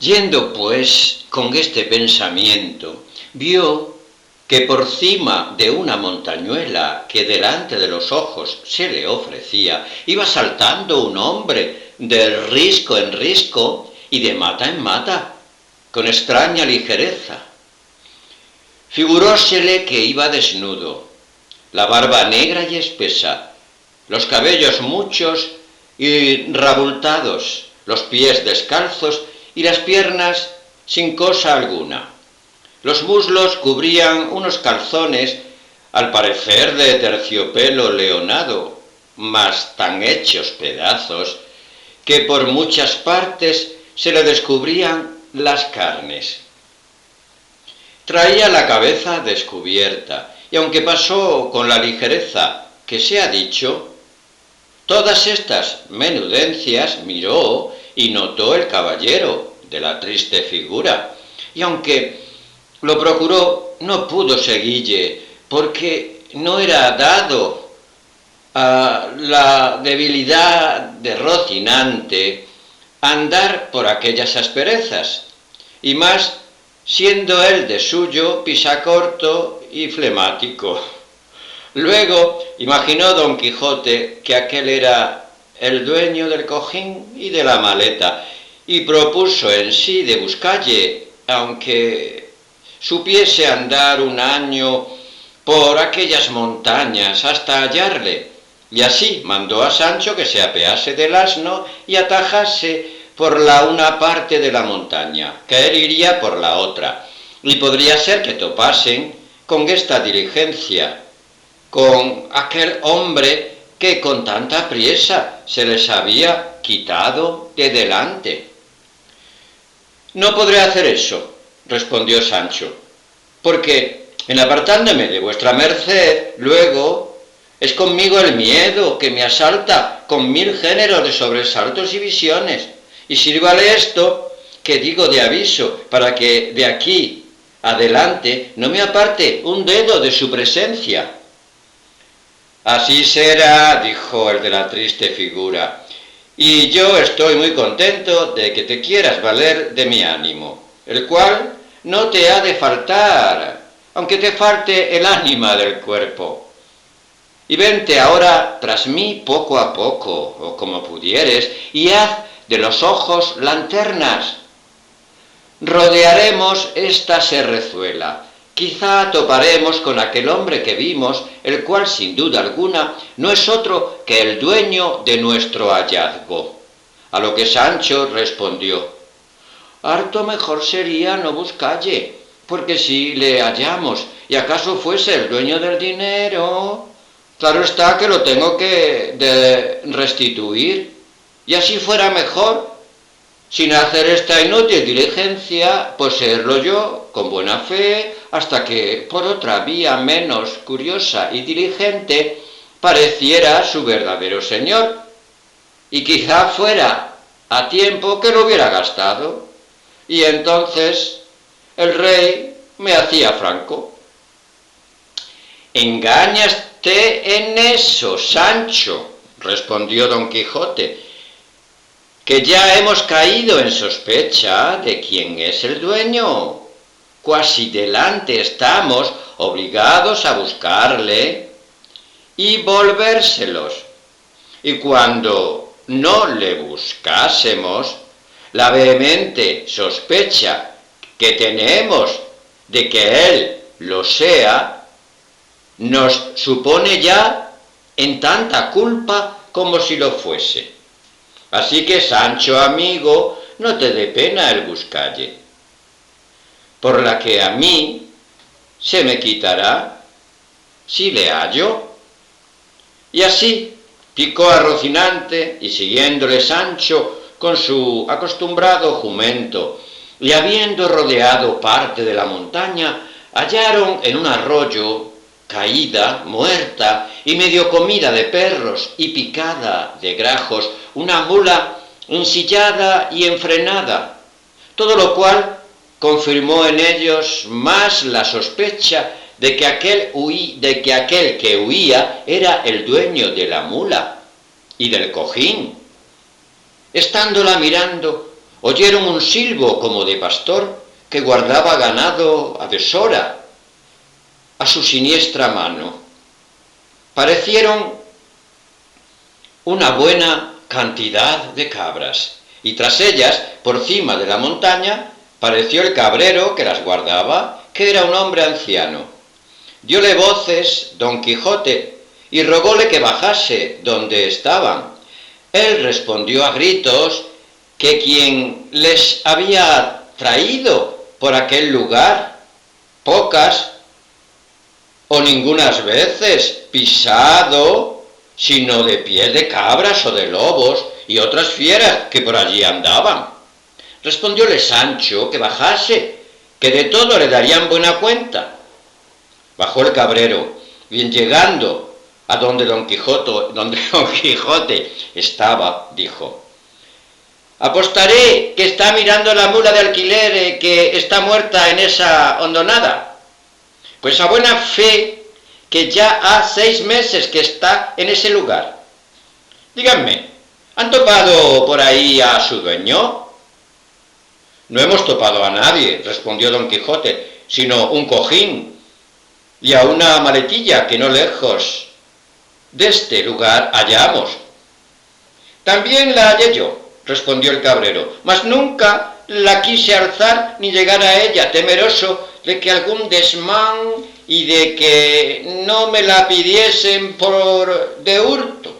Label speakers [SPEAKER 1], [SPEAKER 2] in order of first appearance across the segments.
[SPEAKER 1] Yendo pues con este pensamiento, vio que por cima de una montañuela que delante de los ojos se le ofrecía, iba saltando un hombre de risco en risco y de mata en mata, con extraña ligereza. Figurósele que iba desnudo, la barba negra y espesa, los cabellos muchos y rabultados, los pies descalzos y las piernas sin cosa alguna. Los muslos cubrían unos calzones, al parecer de terciopelo leonado, mas tan hechos pedazos que por muchas partes se le descubrían las carnes. Traía la cabeza descubierta, y aunque pasó con la ligereza que se ha dicho, todas estas menudencias miró y notó el caballero de la triste figura, y aunque lo procuró, no pudo seguille, porque no era dado a la debilidad de Rocinante andar por aquellas asperezas, y más siendo él de suyo pisacorto y flemático. Luego imaginó don Quijote que aquel era el dueño del cojín y de la maleta, y propuso en sí de buscalle, aunque supiese andar un año por aquellas montañas hasta hallarle, y así mandó a Sancho que se apease del asno y atajase por la una parte de la montaña, que él iría por la otra, y podría ser que topasen con esta diligencia, con aquel hombre que con tanta priesa se les había quitado de delante. No podré hacer eso, respondió Sancho, porque en apartándome de vuestra merced, luego es conmigo el miedo que me asalta con 1000 géneros de sobresaltos y visiones, y sírvale esto que digo de aviso, para que de aquí adelante no me aparte un dedo de su presencia. Así será, dijo el de la triste figura, y yo estoy muy contento de que te quieras valer de mi ánimo, el cual no te ha de faltar, aunque te falte el ánima del cuerpo. Y vente ahora tras mí poco a poco, o como pudieres, y haz de los ojos lanternas. Rodearemos esta serrezuela. Quizá toparemos con aquel hombre que vimos, el cual sin duda alguna no es otro que el dueño de nuestro hallazgo. A lo que Sancho respondió: harto mejor sería no buscalle, porque si le hallamos y acaso fuese el dueño del dinero, claro está que lo tengo que restituir, y así fuera mejor, sin hacer esta inútil diligencia, poseerlo yo con buena fe, hasta que por otra vía menos curiosa y diligente pareciera su verdadero señor, y quizá fuera a tiempo que lo hubiera gastado, y entonces el rey me hacía franco. Engáñaste en eso, Sancho, respondió don Quijote, que ya hemos caído en sospecha de quién es el dueño, cuasi delante estamos obligados a buscarle y volvérselos, y cuando no le buscásemos, la vehemente sospecha que tenemos de que él lo sea, nos supone ya en tanta culpa como si lo fuese. Así que, Sancho amigo, no te dé pena el buscalle, por la que a mí se me quitará si le hallo. Y así picó a Rocinante, y siguiéndole Sancho con su acostumbrado jumento, y habiendo rodeado parte de la montaña, hallaron en un arroyo, caída, muerta y medio comida de perros y picada de grajos, una mula ensillada y enfrenada, todo lo cual confirmó en ellos más la sospecha de que aquel que huía era el dueño de la mula y del cojín. Estándola mirando, oyeron un silbo como de pastor que guardaba ganado a deshora a su siniestra mano. Parecieron una buena cantidad de cabras, y tras ellas, por cima de la montaña, pareció el cabrero que las guardaba, que era un hombre anciano. Diole voces Don Quijote y rogóle que bajase donde estaban. Él respondió a gritos que quien les había traído por aquel lugar, pocas o ningunas veces pisado, sino de pies de cabras o de lobos y otras fieras que por allí andaban. Respondióle Sancho que bajase, que de todo le darían buena cuenta. Bajó el cabrero, y en llegando a donde Don Quijote estaba, dijo: apostaré que está mirando la mula de alquiler que está muerta en esa hondonada. Pues a buena fe que ya ha 6 meses que está en ese lugar. Díganme, ¿han topado por ahí a su dueño? No hemos topado a nadie, respondió Don Quijote, sino un cojín y a una maletilla que no lejos de este lugar hallamos. También la hallé yo, respondió el cabrero, mas nunca la quise alzar ni llegar a ella, temeroso de que algún desmán y de que no me la pidiesen por de hurto,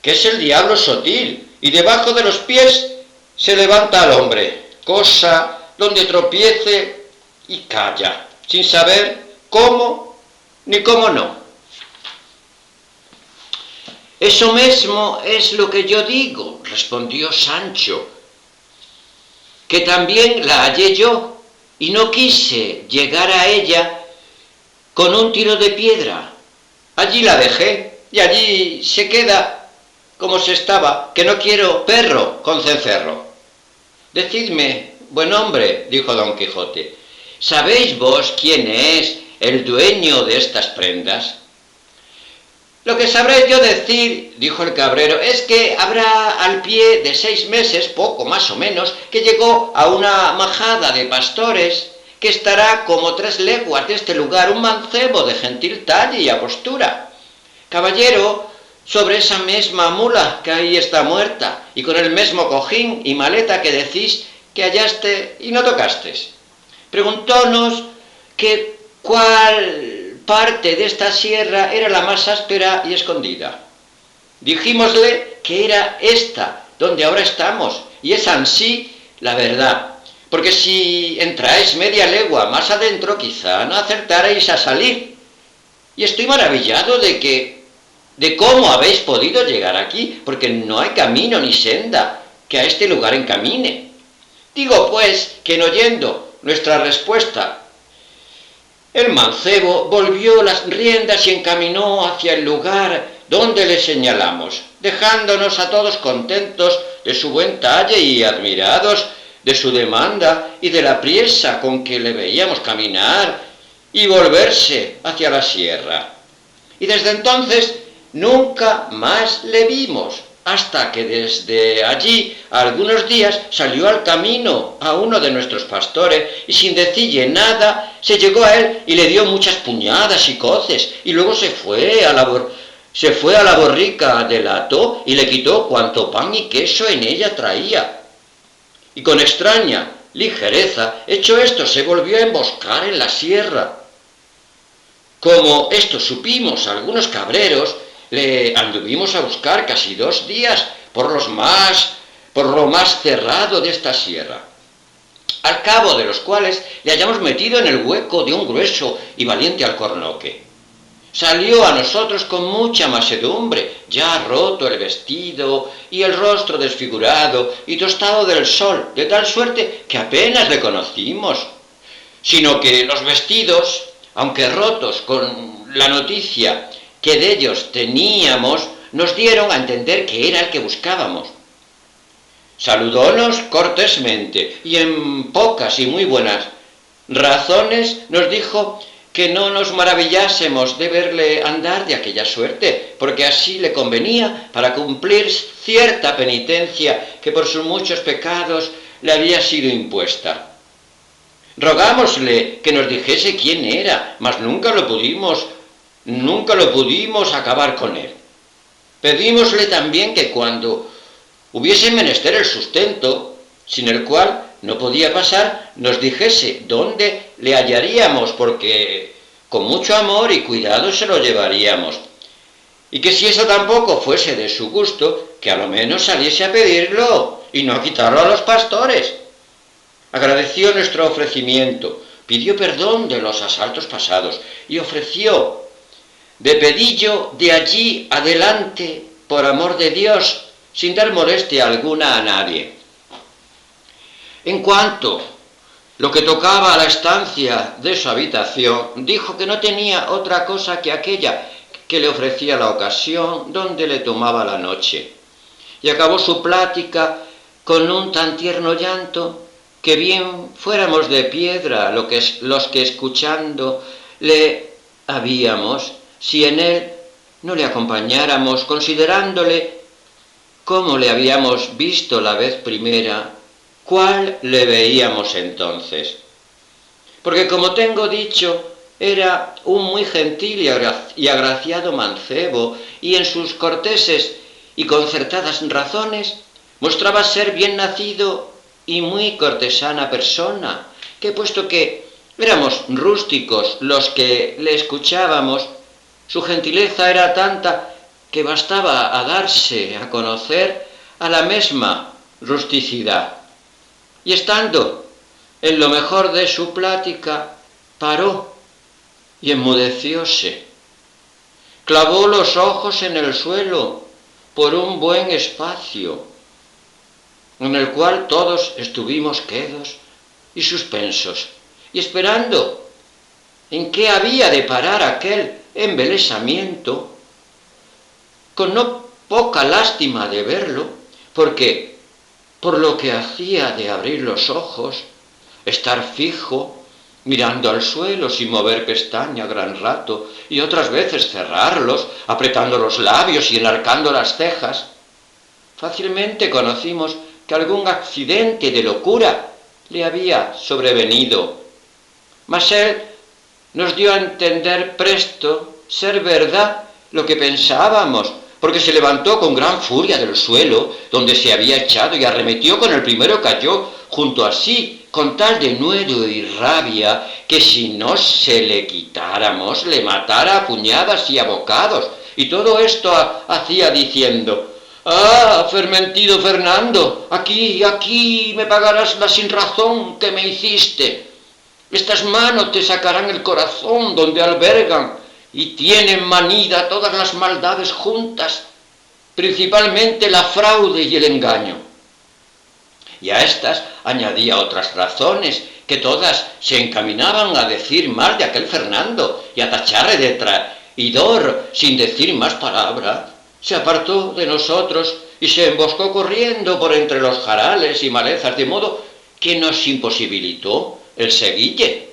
[SPEAKER 1] que es el diablo sotil, y debajo de los pies se levanta al hombre, cosa donde tropiece y calla, sin saber cómo ni cómo no. Eso mismo es lo que yo digo, respondió Sancho, que también la hallé yo, y no quise llegar a ella con un tiro de piedra. Allí la dejé, y allí se queda como se estaba, que no quiero perro con cencerro. Decidme, buen hombre, dijo Don Quijote, ¿sabéis vos quién es el dueño de estas prendas? Lo que sabré yo decir, dijo el cabrero, es que habrá al pie de 6 meses, poco más o menos, que llegó a una majada de pastores, que estará como 3 leguas de este lugar, un mancebo de gentil talle y apostura. Caballero, sobre esa misma mula que ahí está muerta, y con el mismo cojín y maleta que decís que hallaste y no tocastes. Preguntónos que cuál parte de esta sierra era la más áspera y escondida. Dijímosle que era esta, donde ahora estamos, y es ansí la verdad, porque si entráis media legua más adentro, quizá no acertaréis a salir. Y estoy maravillado de cómo habéis podido llegar aquí, porque no hay camino ni senda que a este lugar encamine. Digo, pues, que en oyendo nuestra respuesta, el mancebo volvió las riendas y encaminó hacia el lugar donde le señalamos, dejándonos a todos contentos de su buen talle y admirados de su demanda y de la priesa con que le veíamos caminar y volverse hacia la sierra. Y desde entonces nunca más le vimos, hasta que desde allí a algunos días salió al camino a uno de nuestros pastores y sin decirle nada se llegó a él y le dio muchas puñadas y coces y luego se fue a la borrica del hato y le quitó cuanto pan y queso en ella traía. Y con extraña ligereza, hecho esto, se volvió a emboscar en la sierra. Como esto supimos algunos cabreros, le anduvimos a buscar casi 2 días por lo más cerrado de esta sierra, al cabo de los cuales le hayamos metido en el hueco de un grueso y valiente alcornoque. Salió a nosotros con mucha masedumbre, ya roto el vestido y el rostro desfigurado y tostado del sol, de tal suerte que apenas le conocimos, sino que los vestidos, aunque rotos con la noticia que de ellos teníamos, nos dieron a entender que era el que buscábamos. Saludónos cortésmente y en pocas y muy buenas razones nos dijo que no nos maravillásemos de verle andar de aquella suerte, porque así le convenía para cumplir cierta penitencia que por sus muchos pecados le había sido impuesta. Rogámosle que nos dijese quién era, mas nunca lo pudimos acabar con él. Pedímosle también que cuando hubiese menester el sustento, sin el cual no podía pasar, nos dijese dónde le hallaríamos, porque con mucho amor y cuidado se lo llevaríamos. Y que si eso tampoco fuese de su gusto, que a lo menos saliese a pedirlo y no a quitarlo a los pastores. Agradeció nuestro ofrecimiento, pidió perdón de los asaltos pasados y ofreció de pedillo de allí adelante, por amor de Dios, sin dar molestia alguna a nadie. En cuanto lo que tocaba a la estancia de su habitación, dijo que no tenía otra cosa que aquella que le ofrecía la ocasión donde le tomaba la noche. Y acabó su plática con un tan tierno llanto que bien fuéramos de piedra los que escuchando le habíamos, si en él no le acompañáramos, considerándole como le habíamos visto la vez primera, ¿cuál le veíamos entonces? Porque como tengo dicho, era un muy gentil y agraciado mancebo, y en sus corteses y concertadas razones mostraba ser bien nacido y muy cortesana persona, que puesto que éramos rústicos los que le escuchábamos, su gentileza era tanta que bastaba a darse a conocer a la misma rusticidad. Y estando en lo mejor de su plática, paró y enmudecióse. Clavó los ojos en el suelo por un buen espacio, en el cual todos estuvimos quedos y suspensos, y esperando en qué había de parar aquel embelesamiento, con no poca lástima de verlo, porque por lo que hacía de abrir los ojos, estar fijo, mirando al suelo sin mover pestaña gran rato, y otras veces cerrarlos, apretando los labios y enarcando las cejas, fácilmente conocimos que algún accidente de locura le había sobrevenido. Mas él nos dio a entender presto ser verdad lo que pensábamos, porque se levantó con gran furia del suelo donde se había echado y arremetió con el primero que halló junto a sí, con tal denuedo y rabia que si no se le quitáramos le matara a puñadas y a bocados, y todo esto hacía diciendo: «Ah, fermentido Fernando, aquí me pagarás la sinrazón que me hiciste. Estas manos te sacarán el corazón donde albergan y tienen manida todas las maldades juntas, principalmente la fraude y el engaño». Y a estas añadía otras razones, que todas se encaminaban a decir mal de aquel Fernando y a tacharle de traidor sin decir más palabra. Se apartó de nosotros y se emboscó corriendo por entre los jarales y malezas, de modo que nos imposibilitó el seguille.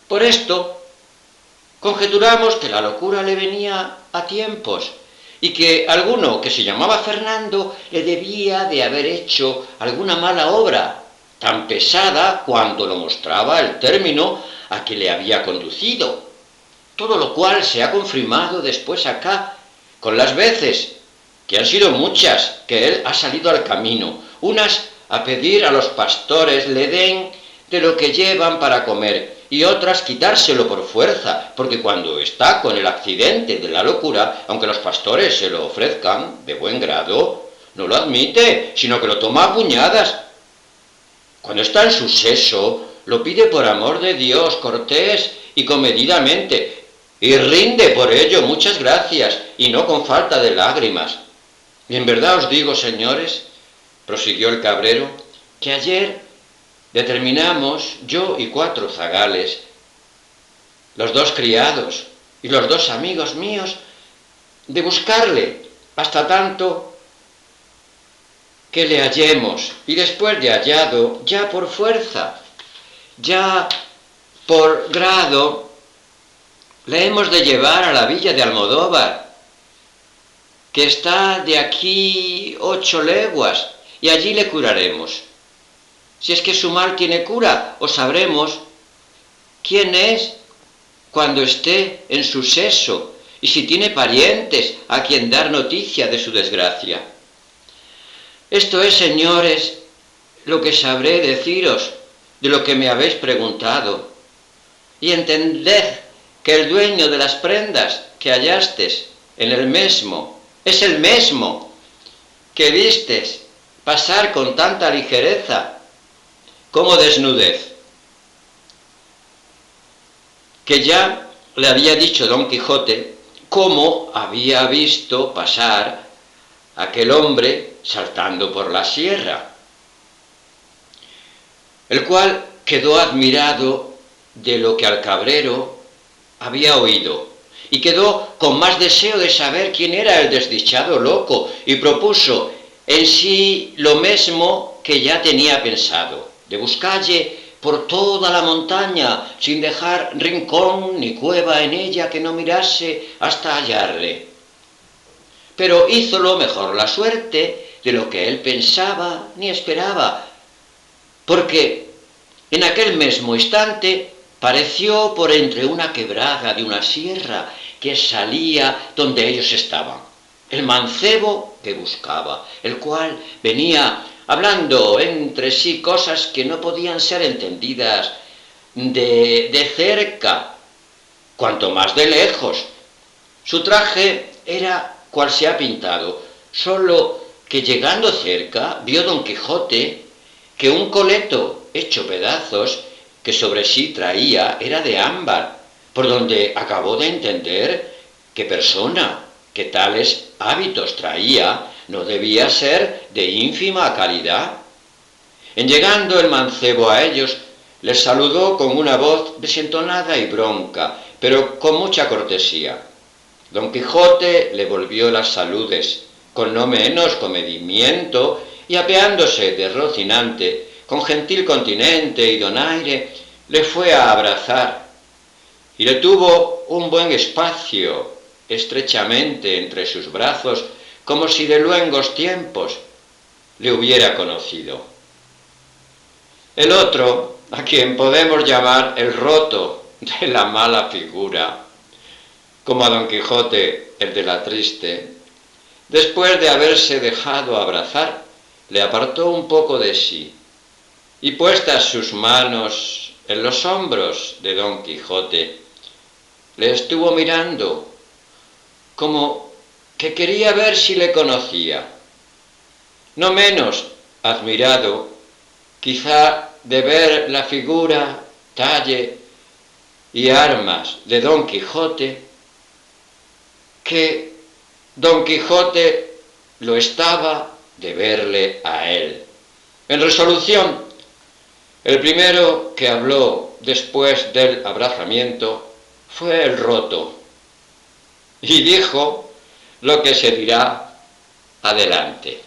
[SPEAKER 1] Por esto conjeturamos que la locura le venía a tiempos, y que alguno que se llamaba Fernando le debía de haber hecho alguna mala obra, tan pesada cuando lo mostraba el término a que le había conducido. Todo lo cual se ha confirmado después acá, con las veces, que han sido muchas, que él ha salido al camino, unas a pedir a los pastores le den de lo que llevan para comer, y otras quitárselo por fuerza, porque cuando está con el accidente de la locura, aunque los pastores se lo ofrezcan de buen grado, no lo admite, sino que lo toma a puñadas. Cuando está en su seso, lo pide por amor de Dios, cortés y comedidamente, y rinde por ello muchas gracias, y no con falta de lágrimas. Y en verdad os digo, señores, prosiguió el cabrero, que ayer determinamos, yo y 4 zagales, los 2 criados y los 2 amigos míos, de buscarle hasta tanto que le hallemos, y después de hallado, ya por fuerza, ya por grado, le hemos de llevar a la villa de Almodóvar, que está de aquí 8 leguas, y allí le curaremos. Si es que su mal tiene cura, o sabremos quién es cuando esté en su seso, y si tiene parientes a quien dar noticia de su desgracia. Esto es, señores, lo que sabré deciros de lo que me habéis preguntado, y entended que el dueño de las prendas que hallastes en el mesmo es el mesmo que vistes pasar con tanta ligereza como desnudez, que ya le había dicho Don Quijote cómo había visto pasar aquel hombre saltando por la sierra, el cual quedó admirado de lo que al cabrero había oído, y quedó con más deseo de saber quién era el desdichado loco, y propuso en sí lo mismo que ya tenía pensado, de buscalle por toda la montaña, sin dejar rincón ni cueva en ella que no mirase hasta hallarle. Pero hízolo mejor la suerte de lo que él pensaba ni esperaba, porque en aquel mismo instante pareció por entre una quebrada de una sierra que salía donde ellos estaban el mancebo que buscaba, el cual venía hablando entre sí cosas que no podían ser entendidas de cerca, cuanto más de lejos. Su traje era cual se ha pintado, solo que llegando cerca vio Don Quijote que un coleto hecho pedazos que sobre sí traía era de ámbar, por donde acabó de entender que persona que tales hábitos traía no debía ser de ínfima calidad. En llegando el mancebo a ellos, les saludó con una voz desentonada y bronca, pero con mucha cortesía. Don Quijote le volvió las saludes, con no menos comedimiento, y apeándose de Rocinante, con gentil continente y donaire, le fue a abrazar, y le tuvo un buen espacio estrechamente entre sus brazos, como si de luengos tiempos le hubiera conocido. El otro, a quien podemos llamar el roto de la mala figura, como a Don Quijote el de la triste, después de haberse dejado abrazar, le apartó un poco de sí, y puestas sus manos en los hombros de Don Quijote, le estuvo mirando como que quería ver si le conocía, no menos admirado quizá de ver la figura, talle y armas de Don Quijote, que Don Quijote lo estaba de verle a él. En resolución, el primero que habló después del abrazamiento fue el roto, y dijo lo que se dirá adelante.